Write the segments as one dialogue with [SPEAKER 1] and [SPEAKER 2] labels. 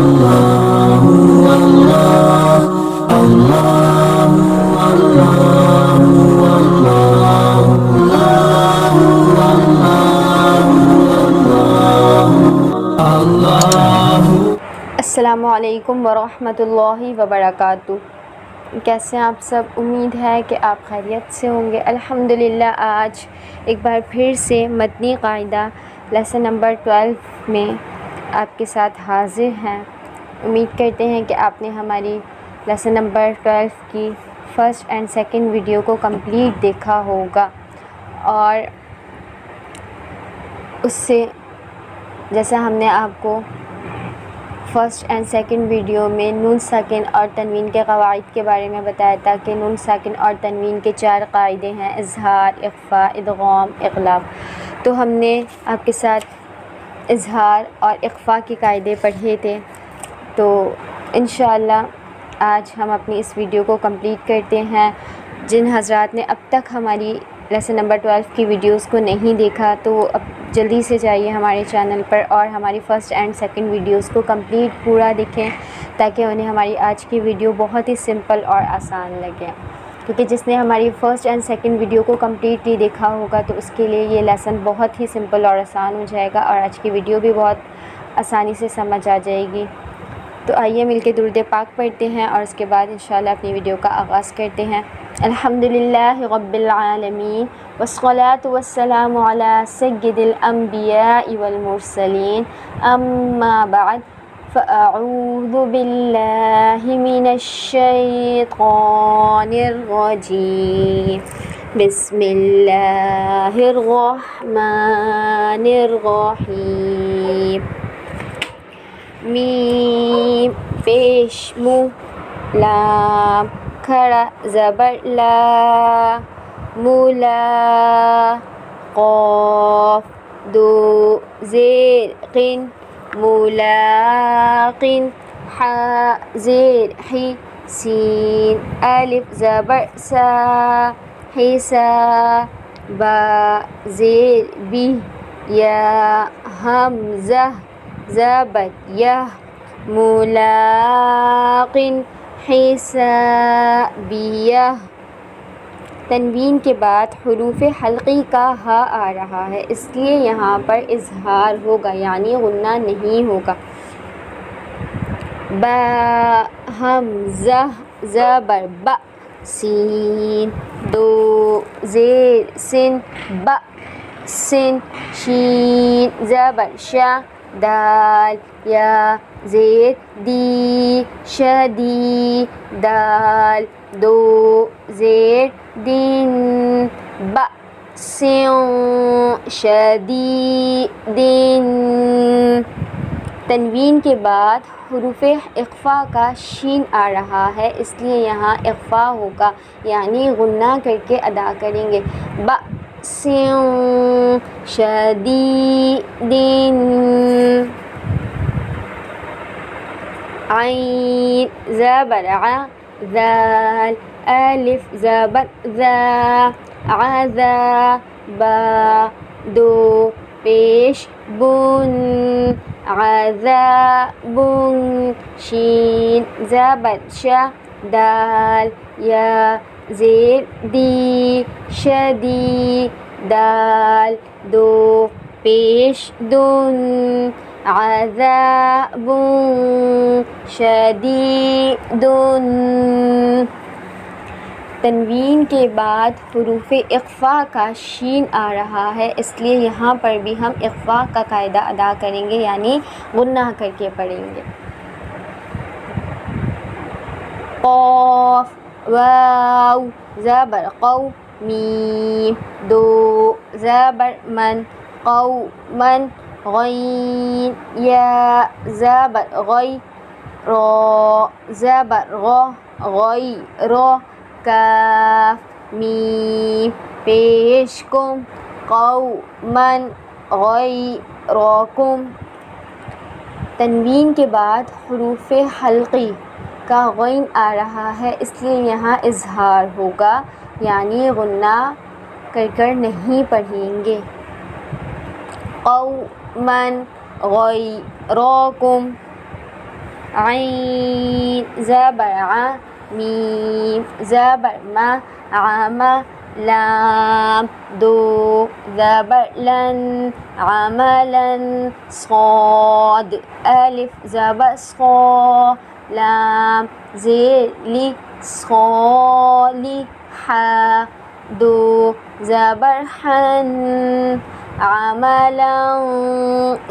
[SPEAKER 1] अस्सलामुअलैकुम वरहमतुल्लाहि वबरकातुहू। कैसे हैं आप सब? उम्मीद है कि आप खैरियत से होंगे। अल्हम्दुलिल्लाह आज एक बार फिर से मदनी क़ाइदा लेसन नंबर 12 में आपके साथ हाज़िर हैं। उम्मीद करते हैं कि आपने हमारी लेसन नंबर 12 की फ़र्स्ट एंड सेकंड वीडियो को कंप्लीट देखा होगा और उससे जैसा हमने आपको फ़र्स्ट एंड सेकंड वीडियो में नून साकिन और तनवीन के क़वाइद के बारे में बताया था कि नून साकिन और तनवीन के 4 क़ाइदे हैं: इज़हार, इख़फ़ा, इदग़ाम, इक़लाब। तो हमने आपके साथ इज़हार और इख़फ़ा के क़ाइदे पढ़े थे। तो इंशाअल्लाह आज हम अपनी इस वीडियो को कंप्लीट करते हैं। जिन हज़रात ने अब तक हमारी लेसन नंबर 12 की वीडियोस को नहीं देखा तो अब जल्दी से जाइए हमारे चैनल पर और हमारी फ़र्स्ट एंड सेकंड वीडियोस को कंप्लीट पूरा देखें ताकि उन्हें हमारी आज की वीडियो बहुत ही सिंपल और आसान लगे। क्योंकि जिसने हमारी फ़र्स्ट एंड सेकंड वीडियो को कम्प्लीटली देखा होगा तो उसके लिए ये लेसन बहुत ही सिंपल और आसान हो जाएगा और आज की वीडियो भी बहुत आसानी से समझ आ जाएगी। तो आइए मिलके दुरूद पाक पढ़ते हैं और उसके बाद इंशाअल्लाह अपनी वीडियो का आगाज़ करते हैं। अल्हम्दुलिल्लाहि रब्बिल आलमीन वस्सलातु वस्सलामु अला सय्यिदिल अंबियाइ वल मुरसलीन अम्मा बाद फ़अऊज़ु बिल्लाहि मिनश शैतानिर रजीम बिस्मिल्लाहिर रहमानिर रहीम। मीम पेश मुँह, लाम खड़ा ज़बर ला, मूला, क़ाफ दो ज़ेर क़िन, मुलाक़िन, हा ज़ेर ही, सीन अलिफ ज़बर सा, हिसा, बा ज़ेर बी, या हमज़ा ज़बर यह, मुलाक़िन हिसाबियह। तनवीन के बाद हुरूफ़ हल्क़ी का हा आ रहा है इसलिए यहाँ पर इज़हार होगा यानी गुन्ना नहीं होगा। बा हमज़ा ज़बर बा, सीन दो ज़ेर सिन बा सिन, शीन ज़बर शा, दाल या ज़ेर दी शदी, दाल दो ज़ेर दिन, बा स्यों शदीदिन। तनवीन के बाद हुरूफ़ इख़फ़ा का शीन आ रहा है इसलिए यहाँ इख़फ़ा होगा यानी गुन्ना करके अदा करेंगे। बा स्यों शदीदिन। ऐन ज़बर आ, ज़ाल अलिफ ज़बर ज़ा, आज़ा, बा दो पेश बुन, आज़ाबुन, शीन ज़बर शा, दाल या ज़ेर दी शदी, दाल दो पेश दुन, आज़ाबुन शदीदुन। तनवीन के बाद हुरूफ़ इख़फ़ा का शीन आ रहा है इसलिए यहाँ पर भी हम इख़फ़ा का कायदा अदा करेंगे यानी गुन्ना करके पढ़ेंगे। क़ाफ़ वाव ज़बर क़ौ, मीम दो ज़बर मन, क़ौमन, ग़ैन या ज़बर ग़ै, रा ज़बर ग़, ग़ैर, काफ मीम पेश कुम, क़ौमन ग़ैरकुम। तनवीन के बाद हुरूफ़ हल्क़ी का ग़ैन आ रहा है इसलिए यहाँ इज़हार होगा यानी गुन्ना कर नहीं पढ़ेंगे। क़ौमन ग़ैरकुम। عين ज़बर आ मीम ज़बर मा आमा लाम दो ज़बर लन अमलन सॉद अलिफ ज़बर सॉ लाम ज़ेर ली सॉली हा दो ज़बर हन अमलन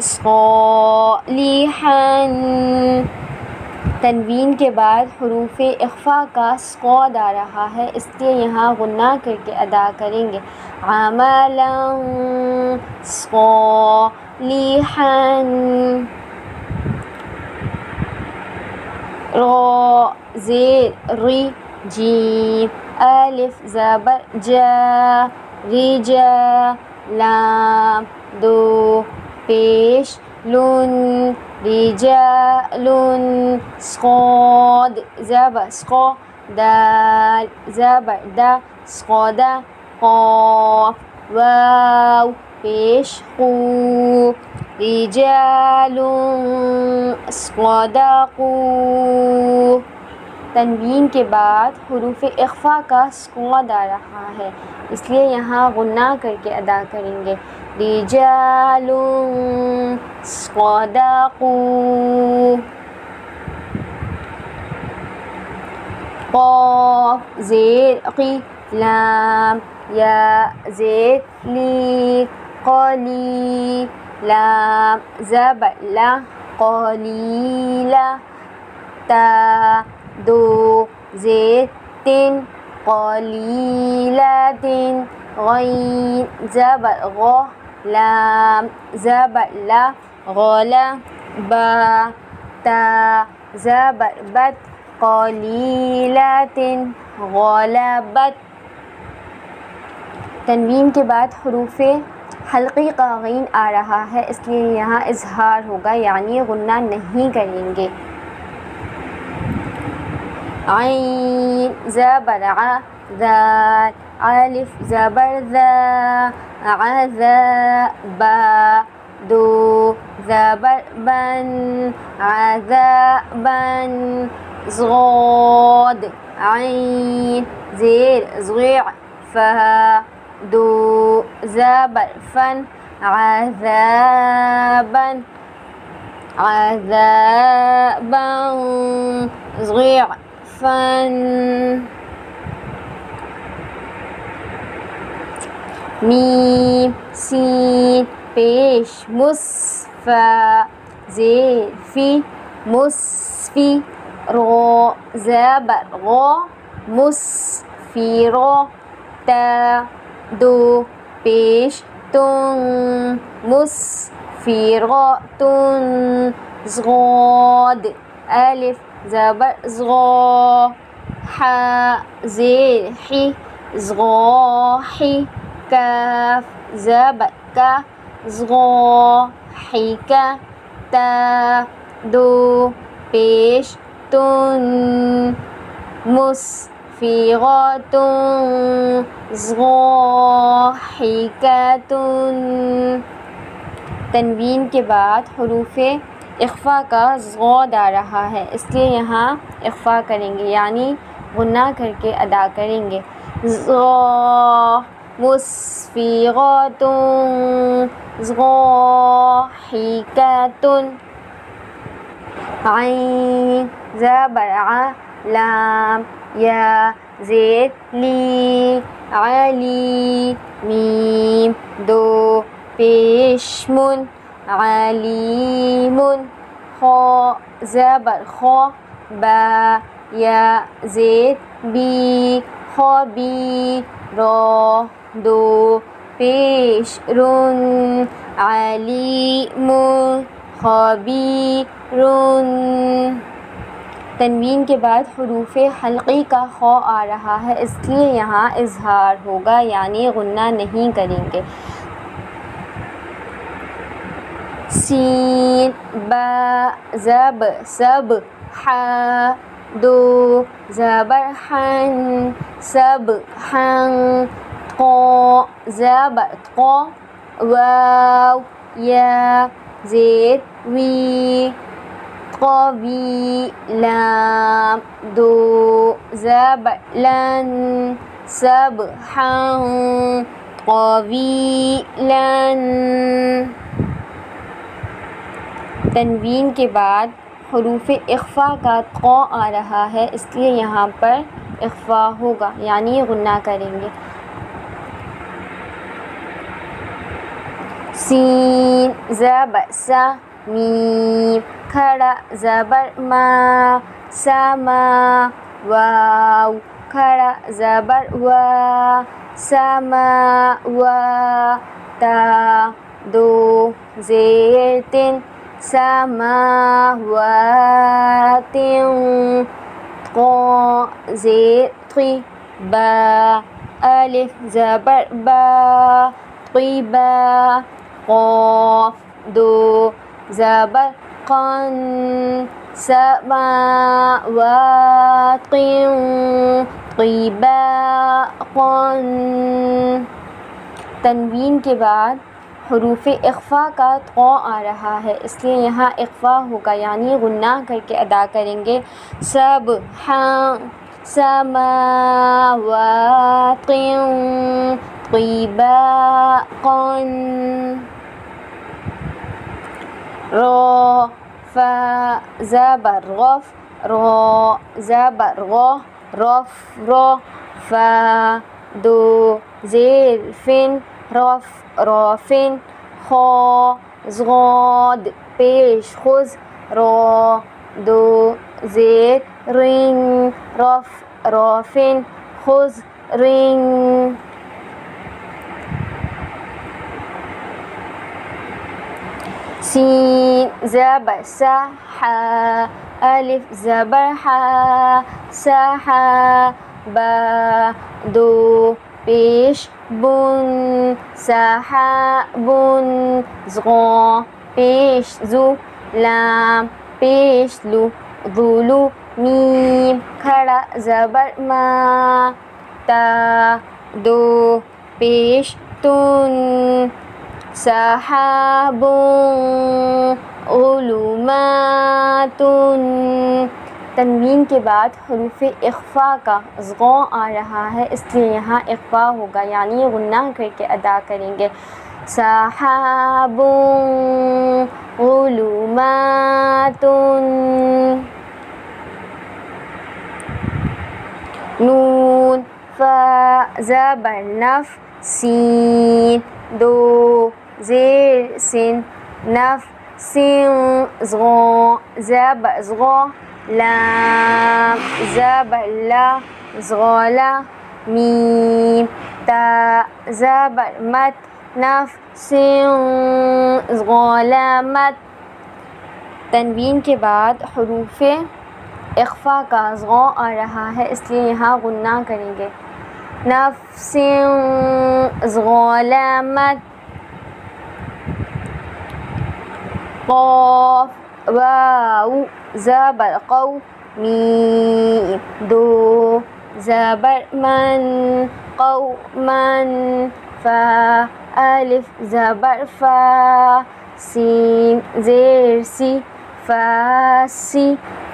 [SPEAKER 1] सॉलिहन। तनवीन के बाद हुरूफ इख्फ़ा का स्क़ाद आ रहा है, इसलिए यहाँ गुन्ना करके अदा करेंगे। अमलन सॉलिहन। रा ज़ेर री जीम अलिफ ज़बर जा रिजा लाम दो पेश लुन रिजालुन स्क़ाद ज़बर स्क़ा दाल ज़बर दा स्क़ादा क़ाफ वाव पेश क़ू रिजालुन स्क़दक़ू। तनवीन के बाद हुरूफ इख्फ़ा का स्क़ाद आ रहा है, इसलिए यहाँ गुन्ना करके अदा करेंगे। रिजालुन स्क़दक़ू। क़ाफ ज़ेर क़ी लाम या ज़ेर ली क़ली लाम ज़बर ला क़लीला ता दो ज़ेर तिन क़लीलतिन गैन ज़बर ग़ लाम ज़बर ला ग़ला बा ता ज़बर बत क़लीलतिन ग़लबत। तनवीन के बाद हुरूफ हल्क़ी का गैन आ रहा है, इसलिए यहाँ इज़हार होगा, यानी गुन्ना नहीं करेंगे। ऐन ज़बर आ ज़ाल अलिफ ज़बर ज़ा अज़ा बा दो ज़बर बन अज़बन ज़ाद ऐन ज़ेर ज़िअ फ़ा दो ज़बर फ़न अज़ाबन अज़ाबन ज़िअ फ़न। मीम सीन पेश मुस्फ़ा ज़ेर फ़ी मुस्फ़ी रो ज़बर ग़ो मुस्फ़िरो ता दो पेश तुन मुस्फ़िरतुन ज़ाद अलिफ ज़बर ज़ा हा ज़ेर ही ज़ाही काफ ज़बर का ज़ाहिका ता दो पेश तुन मुस्फ़िरतुन ज़ाहिकतुन। तनवीन के बाद हुरूफ इख्फ़ा का ज़ाद आ रहा है, इसलिए यहाँ इख्फ़ा करेंगे, यानी गुन्ना करके अदा करेंगे। ज़ा मुस्फ़िरतुन ज़ाहिकतुन। ऐन ज़बर आ लाम या ज़ेर ली अली मीम दो पेश मुन अलीमुन ख़ा ज़बर ख़ा बा या ज़ेर बी ख़बी रा दो पेश रुन अलीमुन ख़बीरुन। तनवीन के बाद हुरूफ हल्क़ी का ख़ा आ रहा है, इसलिए यहाँ इज़हार होगा, यानी गुन्ना नहीं करेंगे। सीन बा ज़ब सब हा दो ज़बर हन सब हन क़ा ज़बर क़ा वाव या ज़ेर वी क़ क़वी लाम दो ज़बर लन सबहन क़वीलन। तनवीन के बाद हुरूफ़ इख़्फ़ा का क़ आ रहा है, इसलिए यहाँ पर इख़्फ़ा होगा, यानी गुन्ना करेंगे। सीन ज़बर सा मीम खड़ा ज़बर मा समा वाव खड़ा ज़बर वा समा वा ता दो ज़ेर तिन समावातिन क़ ज़ेर क़ी बा अलिफ ज़बर बा क़िबा क़ाफ़ दो ज़बर क़न समावातिन क़िबाक़न। तनवीन के बाद हुरूफ़ इख़्फ़ा का क़ आ रहा है, इसलिए यहाँ इख़्फ़ा होगा, यानी गुन्ना करके अदा करेंगे। सबहान समावातिन क़िबाक़न। रा फ़ा ज़बर ग़फ़ रा ज़बर ग़ रफ़ रा फ़ा दो ज़ेर फ़िन रफ़ राफ़िन ख़ा ज़ाद पेश खुज़ रा दो ज़ेर रिन रफ़ राफ़िन खुज़ रिन। सीन ज़बर सा हा अलिफ ज़बर हा सहा बा दो पेश बुन सहाबुन ज़ा पेश ज़ु लाम पेश लु ज़ुलु मीम खड़ा ज़बर मा ता दो पेश तुन सहाबुन ज़ुलुमातुन। तनवीन के बाद हुरूफ़ इख़्फ़ा का ज़ आ रहा है, इसलिए यहाँ इख़्फ़ा होगा, यानी गुन्ना करके अदा करेंगे। सहाबुन ज़ुलुमातुन। नून फ़ा ज़बर नफ़ सीन दो ज़ेर सिन नफ़ सिन ज़ा ज़बर ज़ा लाम ज़बर ला ज़ला मीम ता ज़बर मत नफ़ सिन ज़लामत। तनवीन के बाद हुरूफ़ इख़्फ़ा का ज़ आ रहा है, इसलिए यहाँ गुन्ना करेंगे। नफ़्सिन ज़लामत। क़ाफ़ वाव ज़बर क़ौ मीम दो ज़बर मन क़ौमन फ़ा अलिफ ज़बर फ़ा सीन ज़ेर सी फ़ासी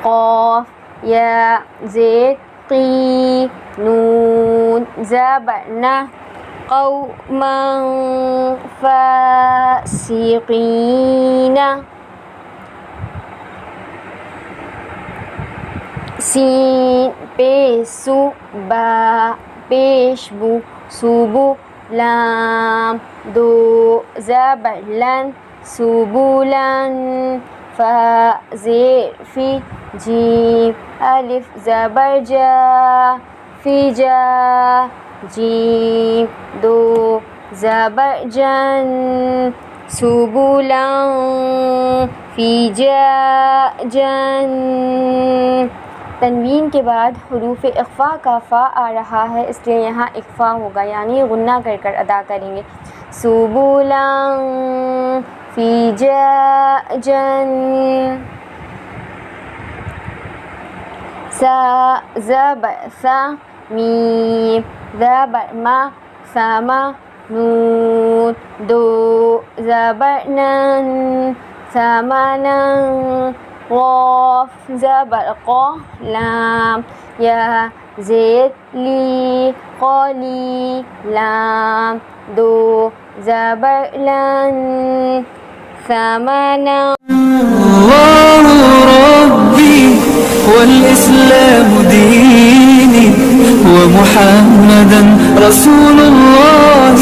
[SPEAKER 1] क़ाफ़ या ज़ेर क़ी नून ज़बर ना क़ौमन फ़ासिक़ीना। सीन पेश सु बा पेश बु सुबु लाम दो ज़बर लन सुबुलन फ़ा ज़ेर फ़ी जीम अलिफ ज़बर जा फ़िजा जीम दो ज़बर जन सुबुलन फ़िजा जन। तनवीन के बाद हुरूफ़ इख़्फ़ा का फ़ा आ रहा है, इसलिए यहाँ इख़्फ़ा होगा, यानी गुन्ना कर अदा करेंगे। सुबुलन फ़िजाजन। सा ज़बर सा मीम ज़बर मा समा नून दो ज़बर नन समानन قاف زبر قا لام يا زيت لي قالي لام دو زبر لن ثمنا.
[SPEAKER 2] الله ربي والإسلام ديني ومحمدا رسول الله